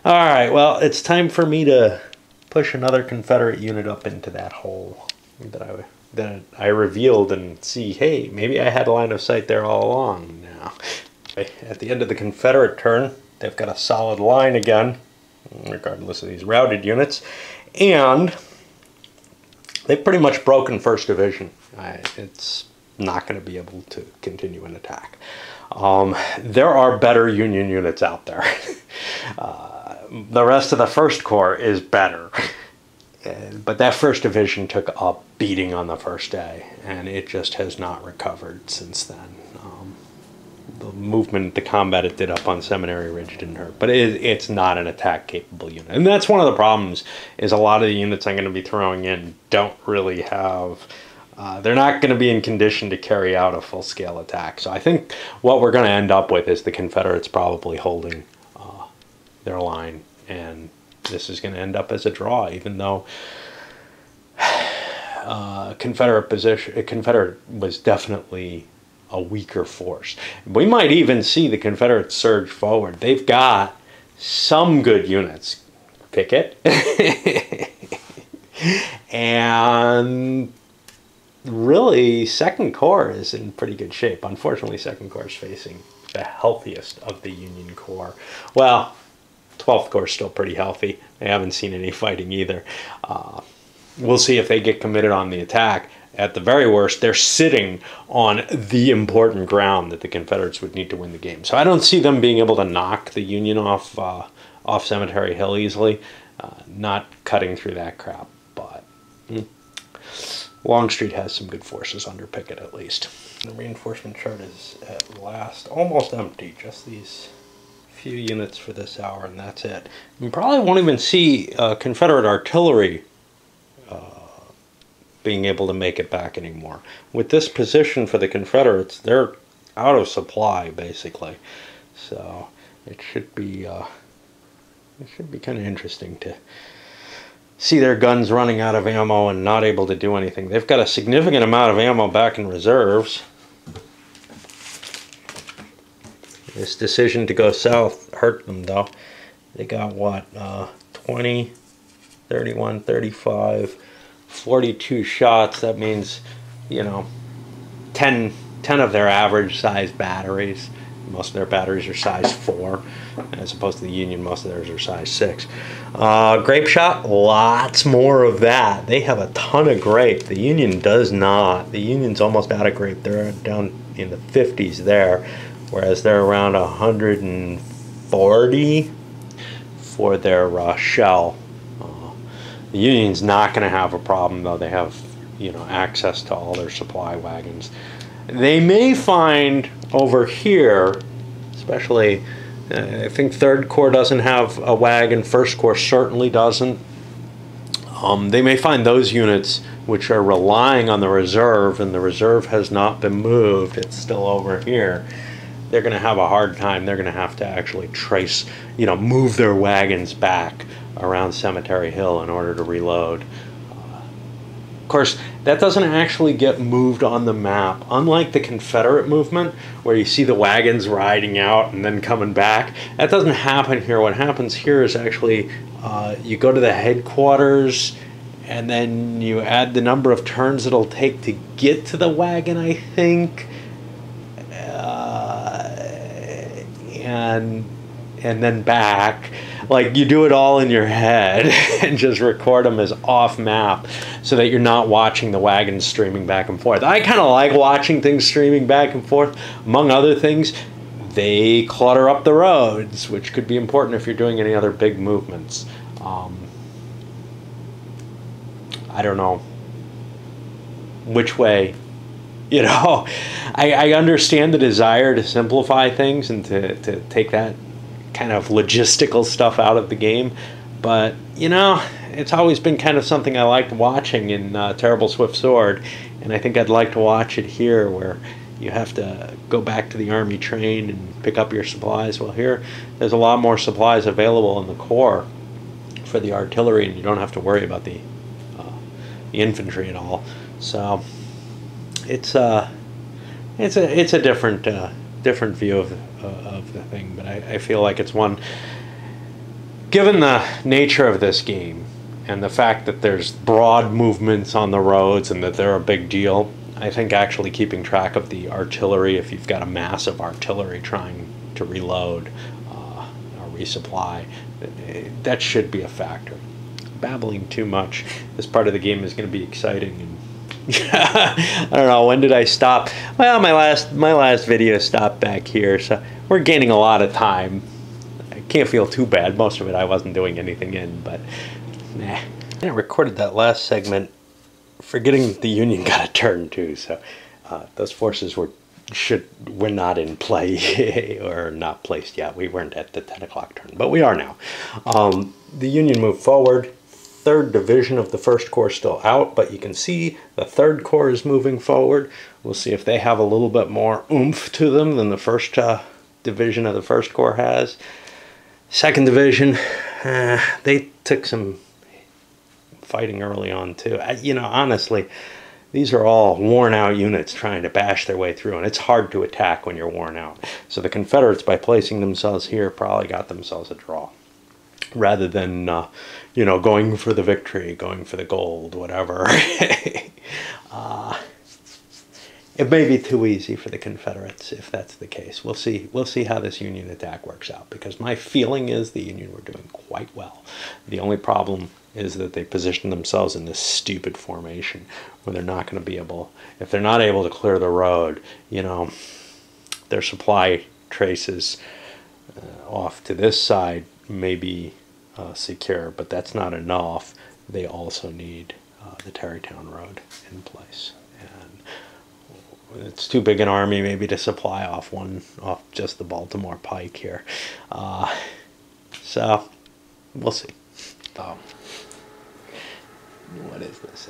Alright, well, it's time for me to push another Confederate unit up into that hole that I revealed and see, hey, maybe I had a line of sight there all along now. At the end of the Confederate turn, they've got a solid line again, regardless of these routed units, and they've pretty much broken 1st Division. It's not going to be able to continue an attack. There are better Union units out there. The rest of the 1st Corps is better. But that 1st Division took a beating on the first day, and it just has not recovered since then. The movement, the combat it did up on Seminary Ridge didn't hurt, but it's not an attack-capable unit. And that's one of the problems, is a lot of the units I'm going to be throwing in don't really have... they're not going to be in condition to carry out a full-scale attack. So I think what we're going to end up with is the Confederates probably holding their line, and this is going to end up as a draw, even though Confederate was definitely a weaker force. We might even see the Confederates surge forward. They've got some good units. Pickett. And really, 2nd Corps is in pretty good shape. Unfortunately, 2nd Corps is facing the healthiest of the Union Corps. Well, 12th Corps is still pretty healthy. They haven't seen any fighting either. We'll see if they get committed on the attack. At the very worst, they're sitting on the important ground that the Confederates would need to win the game. So I don't see them being able to knock the Union off Cemetery Hill easily. Not cutting through that crap, but Longstreet has some good forces under Pickett at least. The reinforcement chart is at last almost empty. Just these few units for this hour, and that's it. You probably won't even see Confederate artillery being able to make it back anymore. With this position for the Confederates, they're out of supply basically. So it should be kind of interesting to see their guns running out of ammo and not able to do anything. They've got a significant amount of ammo back in reserves. This decision to go south hurt them though. They got what, 20, 31, 35, 42 shots. That means, you know, 10 of their average size batteries. Most of their batteries are size 4, as opposed to the Union, most of theirs are size 6. Grape shot, lots more of that. They have a ton of grape. The Union does not. The Union's almost out of grape. They're down in the 50s there, whereas they're around 140 for their shell. The Union's not going to have a problem, though. They have, you know, access to all their supply wagons. They may find over here, especially, I think 3rd Corps doesn't have a wagon, 1st Corps certainly doesn't. They may find those units which are relying on the reserve, and the reserve has not been moved, it's still over here. They're going to have a hard time. They're going to have to actually trace, you know, move their wagons back around Cemetery Hill in order to reload. Of course, that doesn't actually get moved on the map. Unlike the Confederate movement, where you see the wagons riding out and then coming back, that doesn't happen here. What happens here is actually you go to the headquarters, and then you add the number of turns it'll take to get to the wagon, I think, and then back. like you do it all in your head and just record them as off map so that you're not watching the wagons streaming back and forth. I kind of like watching things streaming back and forth. Among other things, they clutter up the roads, which could be important if you're doing any other big movements. I don't know which way, you know. I understand the desire to simplify things and to take that kind of logistical stuff out of the game, but you know, it's always been kind of something I liked watching in Terrible Swift Sword, and I think I'd like to watch it here, where you have to go back to the army train and pick up your supplies. Well, here there's a lot more supplies available in the core for the artillery, and you don't have to worry about the infantry at all. So it's a different different view of the thing, but I feel like it's one, given the nature of this game and the fact that there's broad movements on the roads and that they're a big deal. I think actually keeping track of the artillery, if you've got a massive artillery trying to reload or resupply, that should be a factor. Babbling too much. This part of the game is going to be exciting, and I don't know, when did I stop? Well, my last video stopped back here, so we're gaining a lot of time. I can't feel too bad. Most of it I wasn't doing anything in, but nah. I recorded that last segment forgetting the Union got a turn too, so those forces were not in play or not placed yet. We weren't at the 10 o'clock turn, but we are now. The Union moved forward. 3rd Division of the 1st Corps still out, but you can see the 3rd Corps is moving forward. We'll see if they have a little bit more oomph to them than the 1st Division of the 1st Corps has. 2nd Division, they took some fighting early on too. You know, honestly, these are all worn out units trying to bash their way through, and it's hard to attack when you're worn out. So the Confederates, by placing themselves here, probably got themselves a draw, rather than you know, going for the victory, going for the gold, whatever. It may be too easy for the Confederates if that's the case. We'll see how this Union attack works out, because my feeling is the Union were doing quite well. The only problem is that they positioned themselves in this stupid formation where they're not going to be able, if they're not able to clear the road, you know, their supply traces off to this side may be secure, but that's not enough. They also need the Tarrytown Road in place, and it's too big an army maybe to supply off just the Baltimore Pike here. So we'll see. What is this?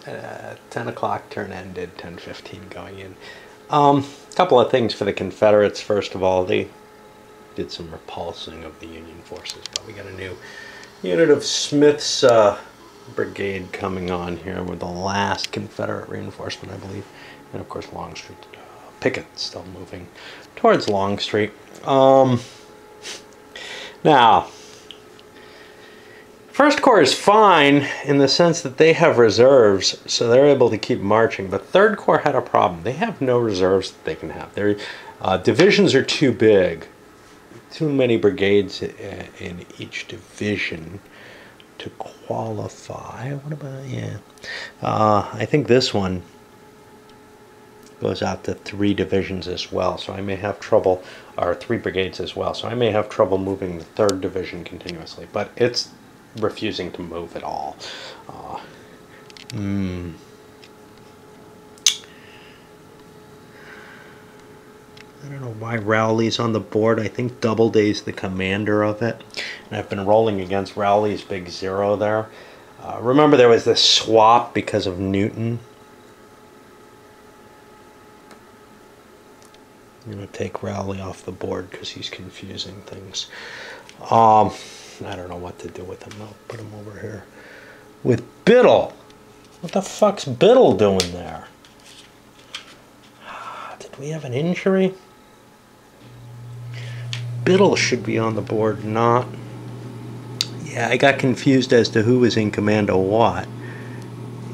10 o'clock turn ended, 10:15 going in. Couple of things for the Confederates. First of all, they did some repulsing of the Union forces, but we got a new unit of Smith's brigade coming on here with the last Confederate reinforcement, I believe. And of course Longstreet, Pickett still moving towards Longstreet. Now, First Corps is fine in the sense that they have reserves, so they're able to keep marching. But Third Corps had a problem. They have no reserves that they can have. Their divisions are too big. Too many brigades in each division to qualify. What about, yeah. I think this one goes out to 3 divisions as well, so I may have trouble, or 3 brigades as well, so I may have trouble moving the 3rd Division continuously, but it's refusing to move at all. I don't know why Rowley's on the board. I think Doubleday's the commander of it, and I've been rolling against Rowley's big 0 there. Remember there was this swap because of Newton. I'm going to take Rowley off the board because he's confusing things. I don't know what to do with him. I'll put him over here with Biddle. What the fuck's Biddle doing there? Did we have an injury? Biddle should be on the board, not. Yeah, I got confused as to who was in command of what.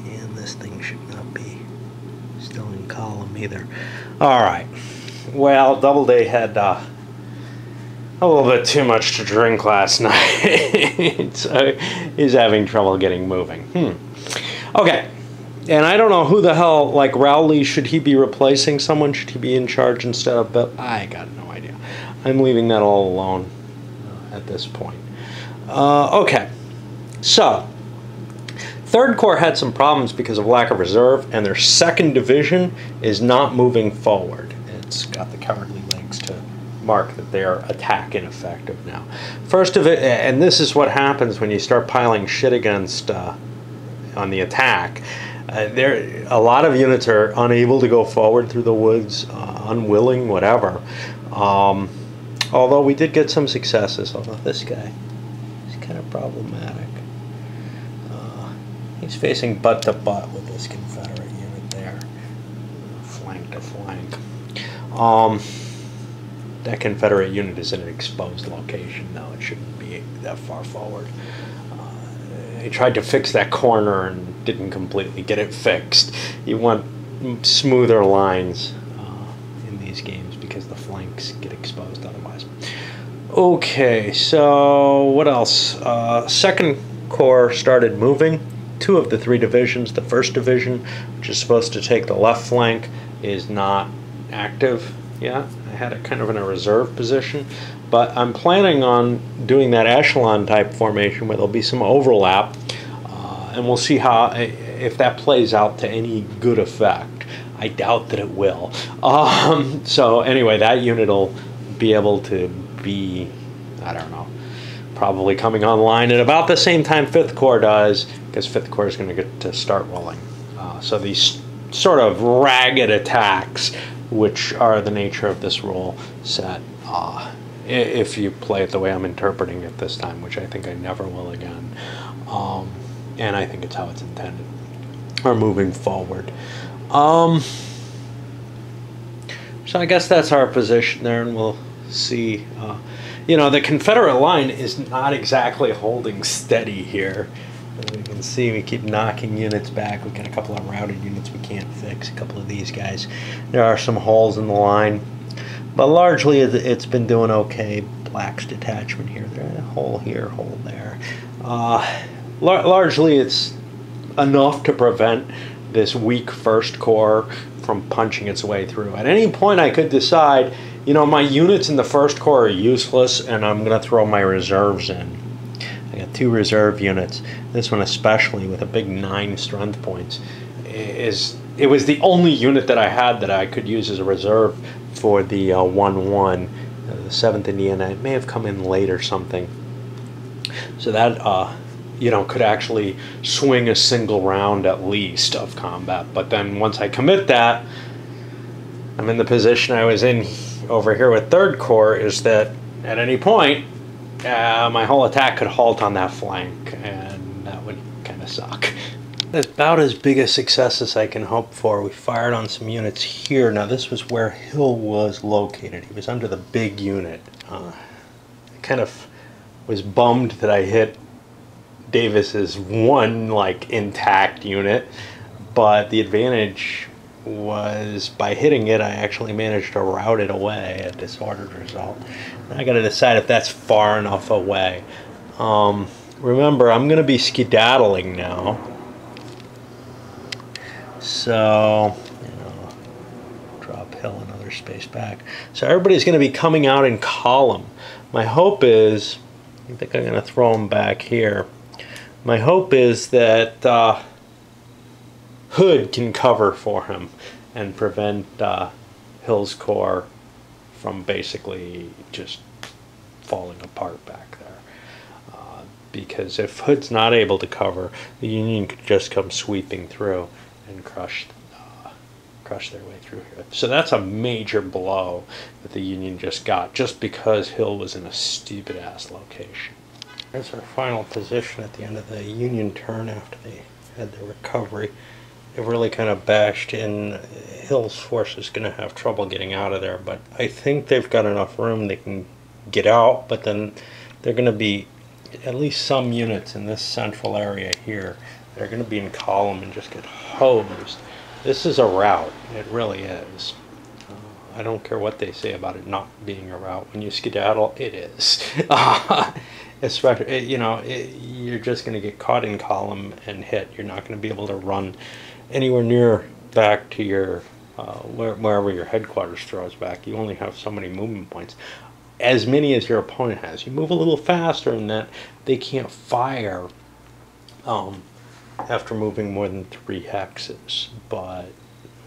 And this thing should not be still in column either. Alright. Well, Doubleday had a little bit too much to drink last night. So he's having trouble getting moving. Okay. And I don't know who the hell, like Rowley, should he be replacing someone? Should he be in charge instead of Bill? I got no idea. I'm leaving that all alone at this point. Okay. So, 3rd Corps had some problems because of lack of reserve, and their 2nd Division is not moving forward. It's got the cowardly legs to mark that their attack ineffective now. And this is what happens when you start piling shit against on the attack. A lot of units are unable to go forward through the woods, unwilling, whatever. Although we did get some successes. Although this guy is kind of problematic. He's facing butt to butt with this Confederate unit there, flank to flank. That Confederate unit is in an exposed location now. It shouldn't be that far forward. He tried to fix that corner and didn't completely get it fixed. You want smoother lines in these games because the flanks get exposed otherwise. Okay, so what else? 2nd Corps started moving. 2 of the 3 divisions. The 1st Division, which is supposed to take the left flank, is not active yet. I had it kind of in a reserve position, but I'm planning on doing that echelon type formation where there'll be some overlap, and we'll see how if that plays out to any good effect. I doubt that it will. So anyway, that unit will be able to be, I don't know, probably coming online at about the same time 5th Corps does, because 5th Corps is going to get to start rolling. So these sort of ragged attacks, which are the nature of this rule set, if you play it the way I'm interpreting it this time, which I think I never will again, and I think it's how it's intended, are moving forward. So I guess that's our position there, and we'll see. You know, the Confederate line is not exactly holding steady here. As you can see, we keep knocking units back. We've got a couple of routed units we can't fix, a couple of these guys. There are some holes in the line, but largely it's been doing okay. Black's detachment here, there's a hole here, hole there. Largely it's enough to prevent this weak 1st Corps from punching its way through. At any point I could decide, you know, my units in the 1st Corps are useless and I'm going to throw my reserves in. I got 2 reserve units. This one especially, with a big 9 strength points, it was the only unit that I had that I could use as a reserve for the 1-1, the 7th Indiana. It may have come in late or something. So that, you know, could actually swing a single round at least of combat. But then once I commit that, I'm in the position I was in over here with 3rd Corps, is that at any point, my whole attack could halt on that flank, and that would kind of suck. That's about as big a success as I can hope for. We fired on some units here. Now this was where Hill was located. He was under the big unit. I kind of was bummed that I hit Davis's one like intact unit, but the advantage was by hitting it I actually managed to rout it away, a disordered result. I got to decide if that's far enough away. Remember, I'm going to be skedaddling now, so you know, drop Hill another space back. So everybody's going to be coming out in column. My hope is, I think I'm going to throw them back here. My hope is that Hood can cover for him and prevent Hill's Corps from basically just falling apart back there. Because if Hood's not able to cover, the Union could just come sweeping through and crush their way through here. So that's a major blow that the Union just got, just because Hill was in a stupid-ass location. There's our final position at the end of the Union turn after they had their recovery. It really kind of bashed in. Hill's force is going to have trouble getting out of there, but I think they've got enough room they can get out, but then they're going to be at least some units in this central area here. They're going to be in column and just get hosed. This is a rout. It really is. I don't care what they say about it not being a route. When you skedaddle, it is. Especially, you're just going to get caught in column and hit. You're not going to be able to run anywhere near back to your wherever your headquarters throws back. You only have so many movement points, as many as your opponent has. You move a little faster than that, they can't fire after moving more than 3 hexes. But,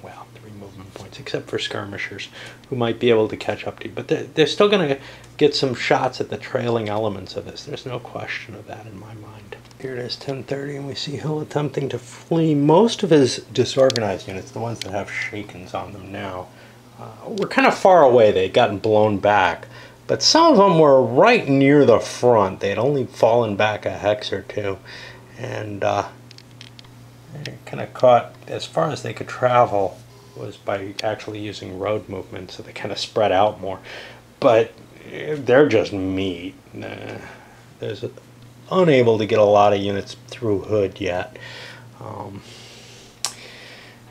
well, 3 movement points, except for skirmishers who might be able to catch up to you. But they're still going to get some shots at the trailing elements of this. There's no question of that in my mind. Here it is, 10:30, and we see Hill attempting to flee most of his disorganized units, the ones that have Shakens on them now. Were kind of far away. They'd gotten blown back. But some of them were right near the front. They had only fallen back a hex or two. And they kind of caught, as far as they could travel, was by actually using road movement, so they kind of spread out more. But they're just meat. There's unable to get a lot of units through Hood yet. I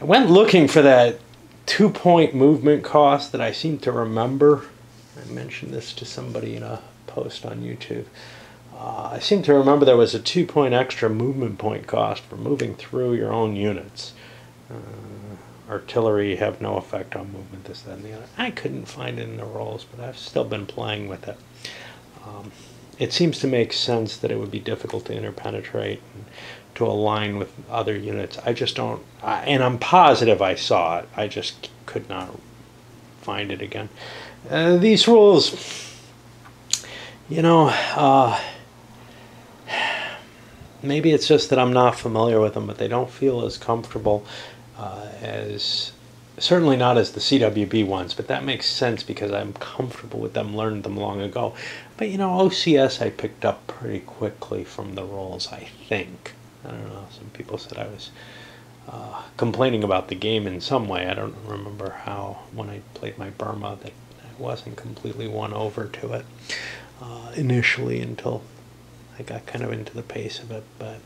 went looking for that 2-point movement cost that I seem to remember. I mentioned this to somebody in a post on YouTube. I seem to remember there was a 2-point extra movement point cost for moving through your own units. Artillery have no effect on movement, this, that, and the other. I couldn't find it in the rolls, but I've still been playing with it. It seems to make sense that it would be difficult to interpenetrate and to align with other units. I just don't, and I'm positive I saw it. I just could not find it again. These rules, maybe it's just that I'm not familiar with them, but they don't feel as comfortable as, certainly not as the CWB ones, but that makes sense because I'm comfortable with them, learned them long ago. But OCS I picked up pretty quickly from the rolls, I think. I don't know, some people said I was complaining about the game in some way. I don't remember how, when I played my Burma, that I wasn't completely won over to it initially until I got kind of into the pace of it. But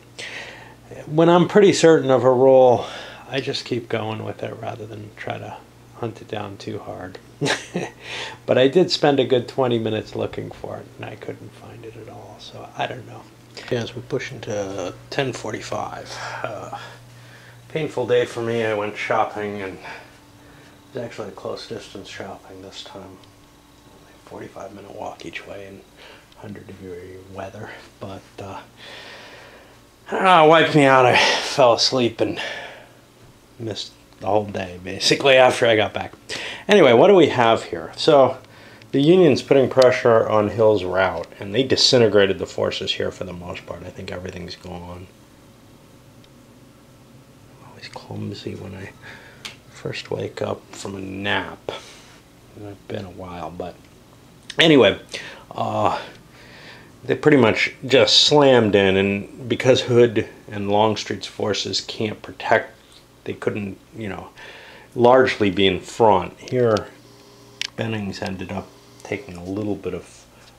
when I'm pretty certain of a roll, I just keep going with it rather than try to hunt it down too hard. But I did spend a good 20 minutes looking for it, and I couldn't find it at all, so I don't know. As we push into 10:45, painful day for me. I went shopping, and it was actually a close distance shopping this time. 45-minute walk each way in 100-degree weather, but I don't know, it wiped me out. I fell asleep and missed the whole day, basically, after I got back. Anyway, what do we have here? So, the Union's putting pressure on Hill's route, and they disintegrated the forces here for the most part. I think everything's gone. I'm always clumsy when I first wake up from a nap. It's been a while, but anyway, they pretty much just slammed in, and because Hood and Longstreet's forces can't protect, they couldn't, largely be in front. Here, Bennings ended up taking a little bit of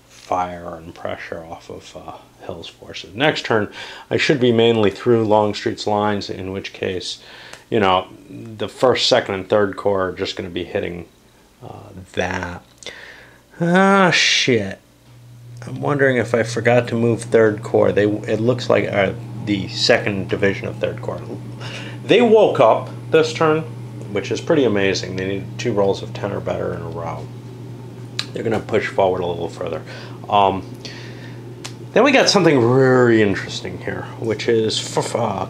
fire and pressure off of Hill's forces. Next turn, I should be mainly through Longstreet's lines, in which case, the 1st, 2nd, and 3rd Corps are just going to be hitting that. Ah, shit. I'm wondering if I forgot to move 3rd Corps. It looks like the 2nd Division of 3rd Corps. They woke up this turn, which is pretty amazing. They needed 2 rolls of 10 or better in a row. They're going to push forward a little further. Then we got something very interesting here, which is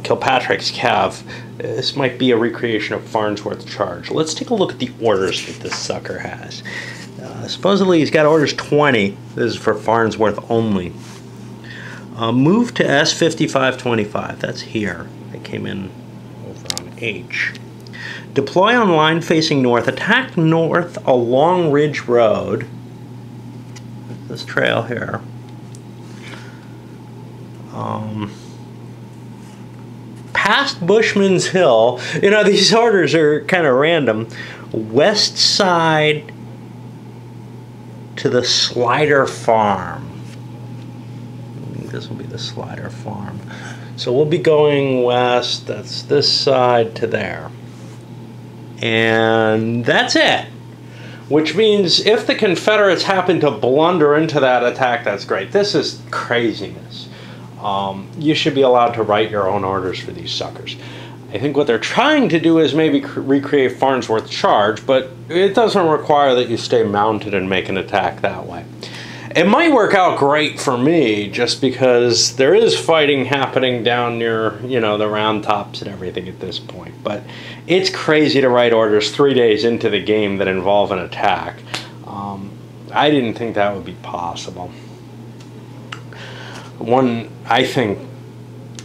Kilpatrick's Cav. This might be a recreation of Farnsworth's charge. Let's take a look at the orders that this sucker has. Supposedly he's got orders 20. This is for Farnsworth only. Move to S5525. That's here. They came in over on H. Deploy on line facing north. Attack north along Ridge Road. This trail here. Past Bushman's Hill. These orders are kind of random. West side to the Slider Farm. I think this will be the Slider Farm. So we'll be going west. That's this side to there. And that's it. which means if the Confederates happen to blunder into that attack, that's great. This is craziness. You should be allowed to write your own orders for these suckers. I think what they're trying to do is maybe recreate Farnsworth's charge, but it doesn't require that you stay mounted and make an attack that way. It might work out great for me just because there is fighting happening down near, you know, the round tops and everything at this point. But it's crazy to write orders 3 days into the game that involve an attack. I didn't think that would be possible. I think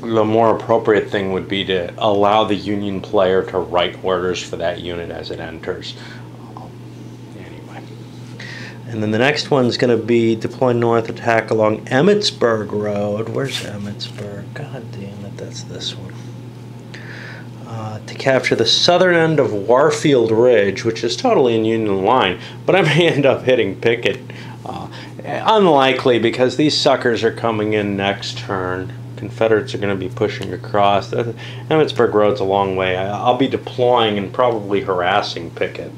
the more appropriate thing would be to allow the Union player to write orders for that unit as it enters. Anyway. And then the next one's going to be deploy north attack along Emmitsburg Road. Where's Emmitsburg? God damn it, that's this one. To capture the southern end of Warfield Ridge, which is totally in Union line, but I may end up hitting Pickett. Unlikely, because these suckers are coming in next turn. Confederates are going to be pushing across. Emmitsburg Road's a long way. I'll be deploying and probably harassing Pickett.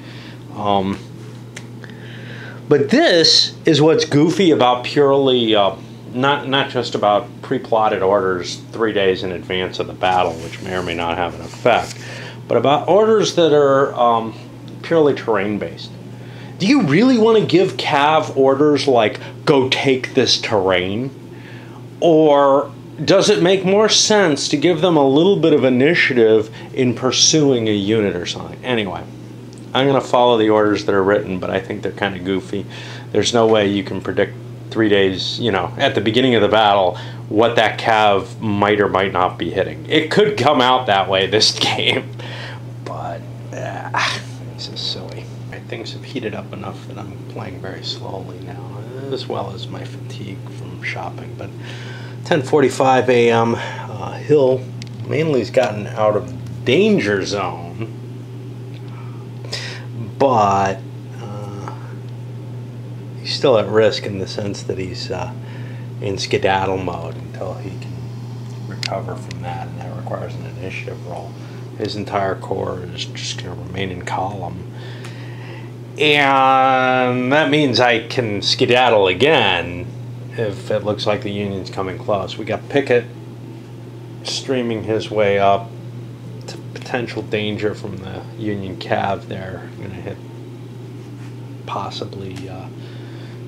But this is what's goofy about purely, not just about pre-plotted orders 3 days in advance of the battle, which may or may not have an effect, but about orders that are purely terrain-based. Do you really want to give Cav orders like, go take this terrain? Or does it make more sense to give them a little bit of initiative in pursuing a unit or something? Anyway, I'm going to follow the orders that are written, but I think they're kind of goofy. There's no way you can predict 3 days, you know, at the beginning of the battle, what that Cav might or might not be hitting. It could come out that way this game, but this is silly. Things have heated up enough that I'm playing very slowly now, as well as my fatigue from shopping. But 10:45 a.m. Hill mainly has gotten out of danger zone, but he's still at risk in the sense that he's in skedaddle mode until he can recover from that, and that requires an initiative roll. His entire corps is just going to remain in column. And that means I can skedaddle again if it looks like the Union's coming close. We got Pickett streaming his way up to potential danger from the Union Cav there. Going to hit possibly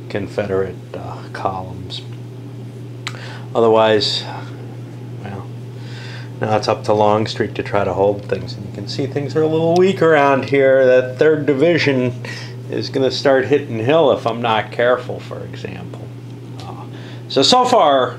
Confederate columns. Otherwise, well, now it's up to Longstreet to try to hold things. And you can see things are a little weak around here. That 3rd Division is going to start hitting Hill if I'm not careful, for example. So far,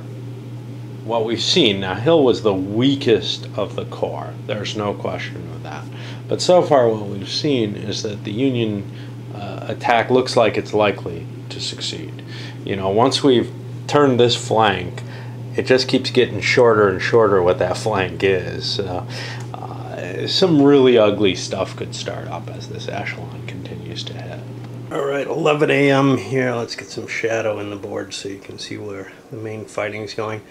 what we've seen, now Hill was the weakest of the corps. There's no question of that. But so far what we've seen is that the Union attack looks like it's likely to succeed. You know, once we've turned this flank, it just keeps getting shorter and shorter what that flank is. Some really ugly stuff could start up as this echelon continues to head. Alright, 11 a.m. here. Let's get some shadow in the board so you can see where the main fighting's going.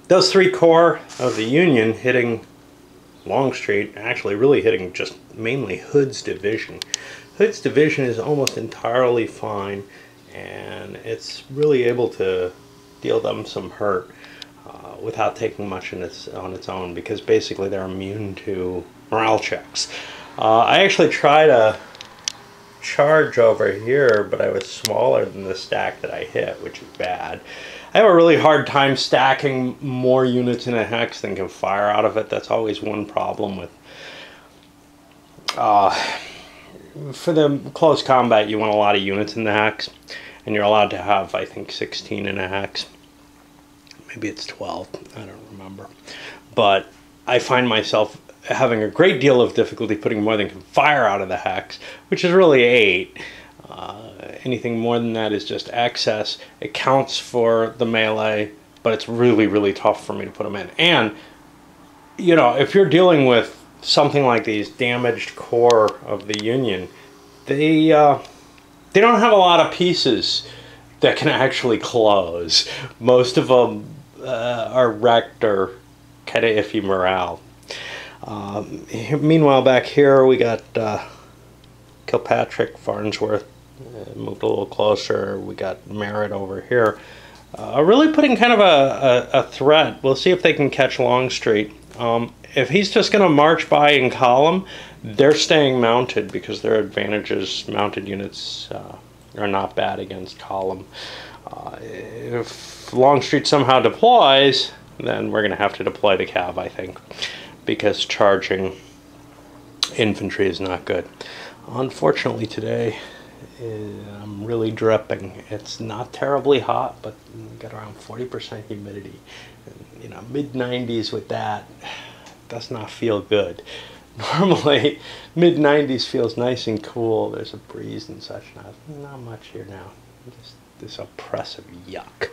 Those 3 corps of the Union hitting Longstreet, actually really hitting just mainly Hood's division. Hood's division is almost entirely fine, and it's really able to deal them some hurt without taking much on its own, because basically they're immune to morale checks. I actually tried a charge over here, but I was smaller than the stack that I hit, which is bad. I have a really hard time stacking more units in a hex than can fire out of it. That's always one problem with for the close combat. You want a lot of units in the hex, and you're allowed to have, I think, 16 in a hex. Maybe it's 12, I don't remember. But I find myself having a great deal of difficulty putting more than can fire out of the hex, which is really 8. Anything more than that is just excess. It counts for the melee, but it's really, really tough for me to put them in. And, you know, if you're dealing with something like these damaged corps of the Union, they don't have a lot of pieces that can actually close. Most of them are wrecked or kind of iffy morale. Meanwhile, back here we got Kilpatrick, Farnsworth moved a little closer. We got Merritt over here. Really putting kind of a threat. We'll see if they can catch Longstreet. If he's just going to march by in column, they're staying mounted because their advantages, mounted units, are not bad against column. If Longstreet somehow deploys, then we're going to have to deploy the cav, I think, because charging infantry is not good. Unfortunately today, I'm really dripping. It's not terribly hot, but we got around 40% humidity. And, you know, mid-90s with that does not feel good. Normally, mid-90s feels nice and cool. There's a breeze and such. Not much here now. Just this oppressive yuck.